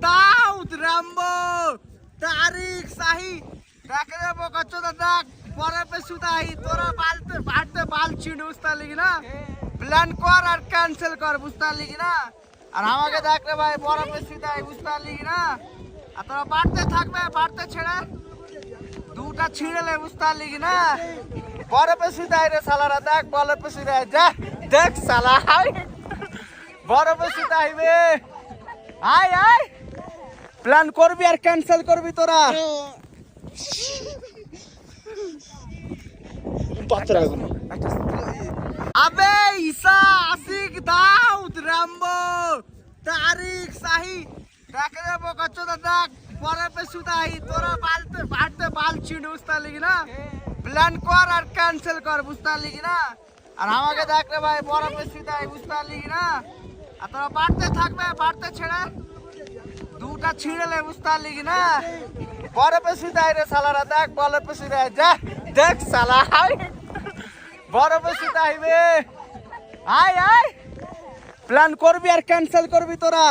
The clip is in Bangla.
দাউদ রাম্বো তারিক সাহি দেখ রে বকচ্চো দেখ পরে পে সুতাই তোরা বালতে বাড়তে বাল ছিঁড়ে বুঝতে লিখি না প্ল্যান কর আর ক্যান্সেল কর বুঝতে লিখি না আর আমাকে দেখ রে ভাই পরে পে সুতাই বুঝতে লিখি না আর তোরা বাড়তে থাকবে বাড়তে ছেড়ে দুটা ছিঁড়লে বুঝতে লিখি না পরে পে সুতাই রে সালারা দেখ বলে পে সুতাই যা দেখ সালা বড় পে সুতাই বে আয় আয় প্ল্যান করবি আর ক্যান্সেল করবি তোরা আবে ঈসা আশিক দাউদ রাম্বো তারিক সাহি দেখ রে বকচ্চো দেখ পরে পে সুতাই তোরা বালতে বাড়তে বাল ছিঁড়ে বুঝতে লিখি না প্ল্যান কর আর ক্যান্সেল কর বুঝতে লিখি না আর আমাকে দেখ রে ভাই পরে পে সুতাই বুঝতে লিখি না আর তোরা বাড়তে থাকবে বাড়তে ছেড়ে দুটা ছিঁড়লে বুঝতে লিখি না পরে পে সুতাই রে সালারা দেখ বলে পে সুতাই যা দেখ সালা বড় পে সুতাই বে আয় আয় প্ল্যান করবি আর ক্যান্সেল করবি তোরা